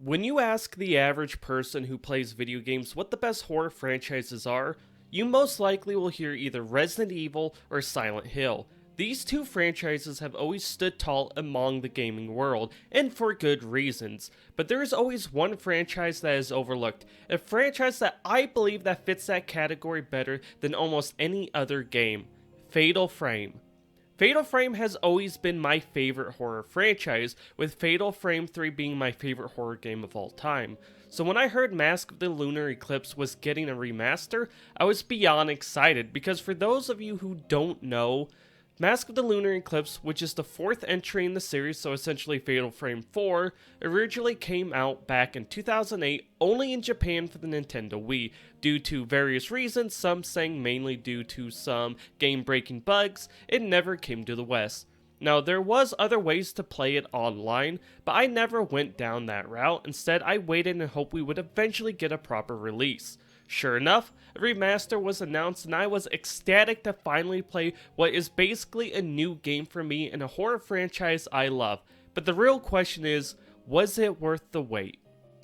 When you ask the average person who plays video games what the best horror franchises are, you most likely will hear either Resident Evil or Silent Hill. These two franchises have always stood tall among the gaming world, and for good reasons. But there is always one franchise that is overlooked, a franchise that I believe that fits that category better than almost any other game: Fatal Frame. Fatal Frame has always been my favorite horror franchise, with Fatal Frame 3 being my favorite horror game of all time. So when I heard Mask of the Lunar Eclipse was getting a remaster, I was beyond excited, because for those of you who don't know, Mask of the Lunar Eclipse, which is the fourth entry in the series, so essentially Fatal Frame 4, originally came out back in 2008 only in Japan for the Nintendo Wii, due to various reasons, some saying mainly due to some game-breaking bugs. It never came to the West. Now, there was other ways to play it online, but I never went down that route. Instead, I waited and hoped we would eventually get a proper release. Sure enough, a remaster was announced and I was ecstatic to finally play what is basically a new game for me in a horror franchise I love. But the real question is, was it worth the wait?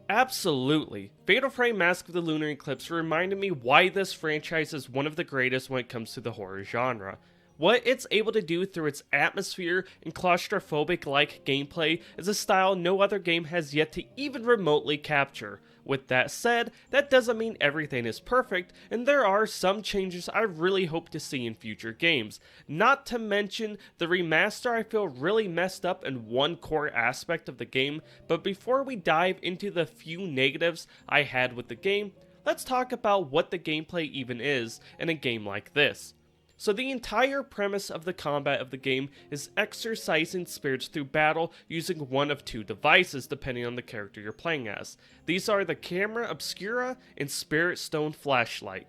Absolutely. Fatal Frame Mask of the Lunar Eclipse reminded me why this franchise is one of the greatest when it comes to the horror genre. What it's able to do through its atmosphere and claustrophobic-like gameplay is a style no other game has yet to even remotely capture. With that said, that doesn't mean everything is perfect, and there are some changes I really hope to see in future games. Not to mention, the remaster I feel really messed up in one core aspect of the game, but before we dive into the few negatives I had with the game, let's talk about what the gameplay even is in a game like this. So the entire premise of the combat of the game is exorcising spirits through battle using one of two devices depending on the character you're playing as. These are the Camera Obscura and Spirit Stone Flashlight.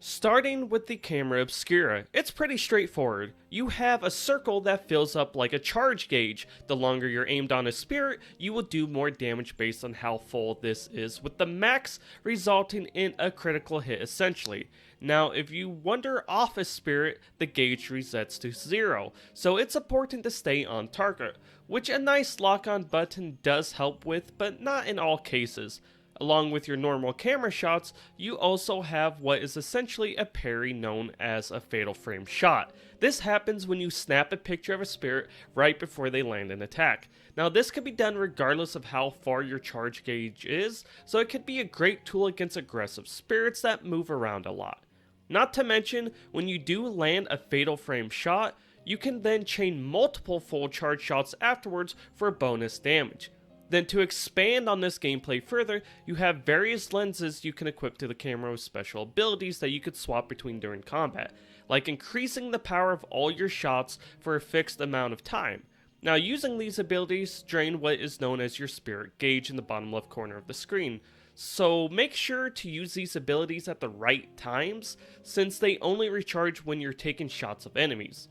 Starting with the Camera Obscura, it's pretty straightforward. You have a circle that fills up like a charge gauge. The longer you're aimed on a spirit, you will do more damage based on how full this is, with the max resulting in a critical hit essentially. Now, if you wander off a spirit, the gauge resets to 0, so it's important to stay on target, which a nice lock-on button does help with, but not in all cases. Along with your normal camera shots, you also have what is essentially a parry known as a Fatal Frame shot. This happens when you snap a picture of a spirit right before they land an attack. Now, this can be done regardless of how far your charge gauge is, so it could be a great tool against aggressive spirits that move around a lot. Not to mention, when you do land a Fatal Frame shot, you can then chain multiple full charge shots afterwards for bonus damage. Then to expand on this gameplay further, you have various lenses you can equip to the camera with special abilities that you could swap between during combat, like increasing the power of all your shots for a fixed amount of time. Now, using these abilities drain what is known as your spirit gauge in the bottom left corner of the screen. So make sure to use these abilities at the right times, since they only recharge when you're taking shots of enemies.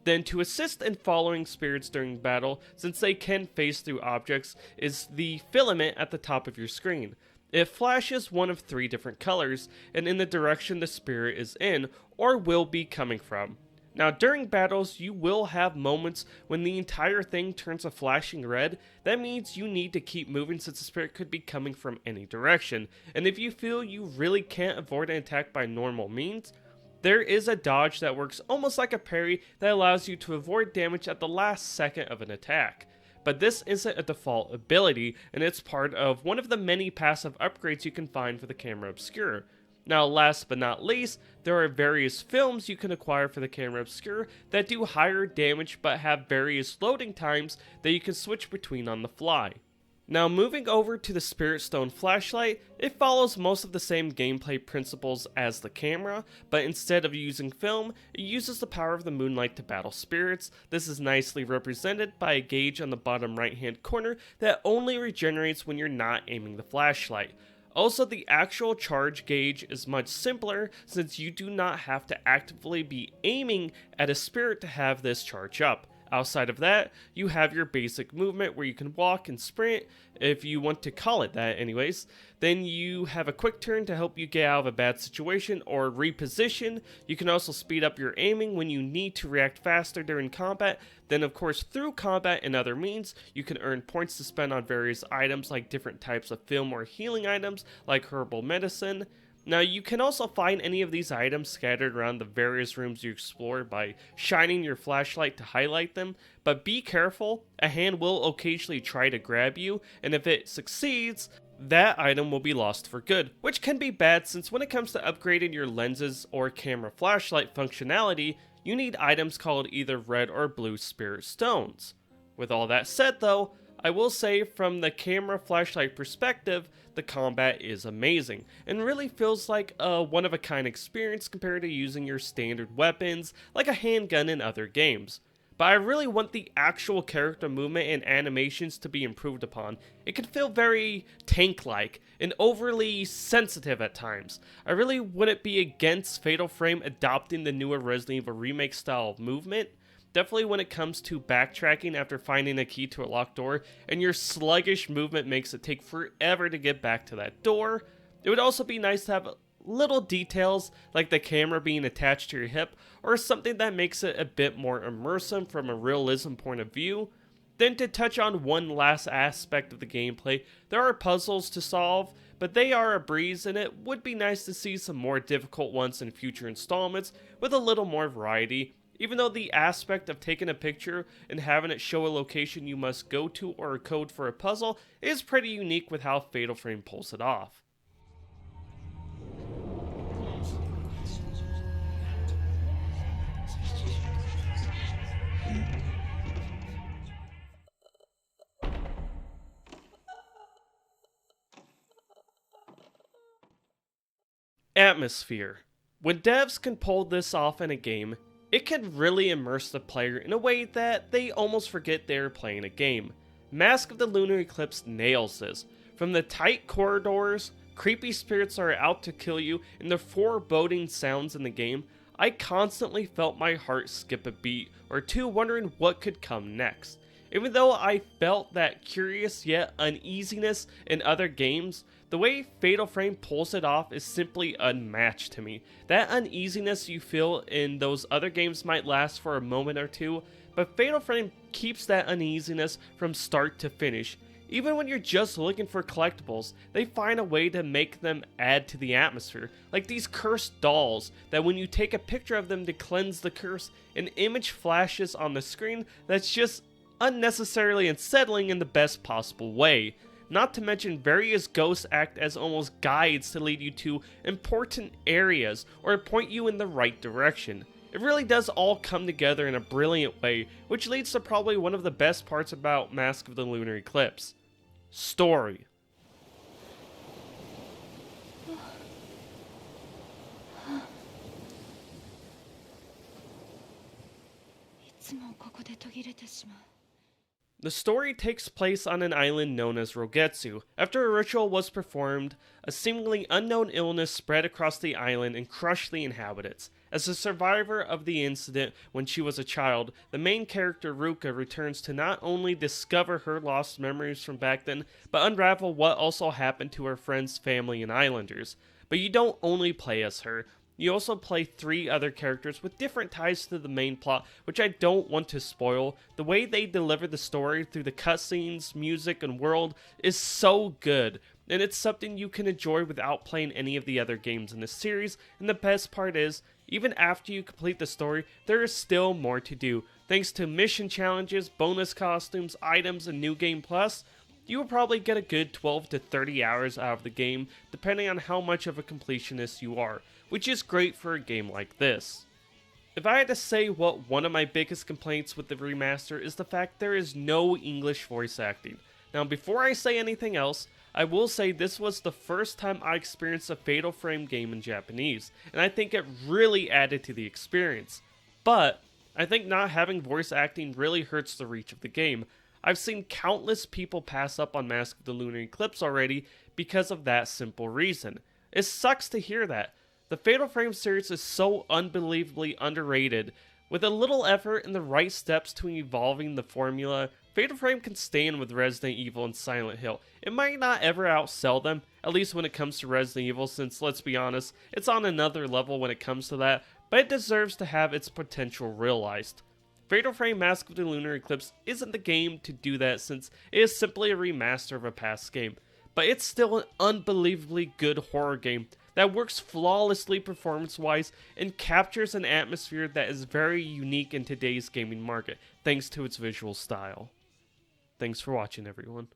Then to assist in following spirits during battle, since they can phase through objects, is the filament at the top of your screen. It flashes one of 3 different colors, and in the direction the spirit is in, or will be coming from. Now, during battles, you will have moments when the entire thing turns a flashing red. That means you need to keep moving, since the spirit could be coming from any direction. And if you feel you really can't avoid an attack by normal means, there is a dodge that works almost like a parry that allows you to avoid damage at the last second of an attack. But this isn't a default ability, and it's part of one of the many passive upgrades you can find for the Camera Obscura. Now, last but not least, there are various films you can acquire for the Camera Obscura that do higher damage but have various loading times that you can switch between on the fly. Now, moving over to the Spirit Stone Flashlight, it follows most of the same gameplay principles as the camera, but instead of using film, it uses the power of the moonlight to battle spirits. This is nicely represented by a gauge on the bottom right hand corner that only regenerates when you're not aiming the flashlight. Also, the actual charge gauge is much simpler, since you do not have to actively be aiming at a spirit to have this charge up. Outside of that, you have your basic movement where you can walk and sprint, if you want to call it that anyways. Then you have a quick turn to help you get out of a bad situation or reposition. You can also speed up your aiming when you need to react faster during combat. Then of course through combat and other means, you can earn points to spend on various items like different types of film or healing items like herbal medicine. Now you can also find any of these items scattered around the various rooms you explore by shining your flashlight to highlight them, but be careful, a hand will occasionally try to grab you, and if it succeeds, that item will be lost for good, which can be bad since when it comes to upgrading your lenses or camera flashlight functionality, you need items called either red or blue spirit stones. With all that said though, I will say from the camera flashlight perspective, the combat is amazing, and really feels like a one-of-a-kind experience compared to using your standard weapons like a handgun in other games. But I really want the actual character movement and animations to be improved upon. It can feel very tank-like and overly sensitive at times. I really wouldn't be against Fatal Frame adopting the newer Resident Evil Remake style of movement. Definitely when it comes to backtracking after finding a key to a locked door, and your sluggish movement makes it take forever to get back to that door. It would also be nice to have little details like the camera being attached to your hip, or something that makes it a bit more immersive from a realism point of view. Then to touch on one last aspect of the gameplay, there are puzzles to solve, but they are a breeze, and it would be nice to see some more difficult ones in future installments with a little more variety. Even though the aspect of taking a picture and having it show a location you must go to or a code for a puzzle is pretty unique with how Fatal Frame pulls it off. Atmosphere. When devs can pull this off in a game, it can really immerse the player in a way that they almost forget they're playing a game. Mask of the Lunar Eclipse nails this. From the tight corridors, creepy spirits are out to kill you, and the foreboding sounds in the game, I constantly felt my heart skip a beat or two wondering what could come next. Even though I felt that curious yet uneasiness in other games, the way Fatal Frame pulls it off is simply unmatched to me. That uneasiness you feel in those other games might last for a moment or two, but Fatal Frame keeps that uneasiness from start to finish. Even when you're just looking for collectibles, they find a way to make them add to the atmosphere, like these cursed dolls that when you take a picture of them to cleanse the curse, an image flashes on the screen that's just unnecessarily unsettling in the best possible way. Not to mention various ghosts act as almost guides to lead you to important areas or point you in the right direction. It really does all come together in a brilliant way, which leads to probably one of the best parts about Mask of the Lunar Eclipse. Story. The story takes place on an island known as Rogetsu. After a ritual was performed, a seemingly unknown illness spread across the island and crushed the inhabitants. As a survivor of the incident when she was a child, the main character Ruka returns to not only discover her lost memories from back then, but unravel what also happened to her friends, family, and islanders. But you don't only play as her. You also play 3 other characters with different ties to the main plot, which I don't want to spoil. The way they deliver the story through the cutscenes, music, and world is so good, and it's something you can enjoy without playing any of the other games in the series, and the best part is, even after you complete the story, there is still more to do. Thanks to mission challenges, bonus costumes, items, and New Game Plus, you will probably get a good 12 to 30 hours out of the game, depending on how much of a completionist you are, which is great for a game like this. If I had to say what one of my biggest complaints with the remaster is the fact there is no English voice acting. Now before I say anything else, I will say this was the first time I experienced a Fatal Frame game in Japanese, and I think it really added to the experience. But I think not having voice acting really hurts the reach of the game. I've seen countless people pass up on Mask of the Lunar Eclipse already because of that simple reason. It sucks to hear that. The Fatal Frame series is so unbelievably underrated With a little effort and the right steps to evolving the formula, Fatal Frame can stand with Resident Evil and Silent Hill. It might not ever outsell them, at least when it comes to Resident Evil, since, let's be honest, it's on another level when it comes to that, but it deserves to have its potential realized. Fatal Frame Mask of the Lunar Eclipse isn't the game to do that, since it is simply a remaster of a past game, but it's still an unbelievably good horror game that works flawlessly performance-wise and captures an atmosphere that is very unique in today's gaming market, thanks to its visual style. Thanks for watching, everyone.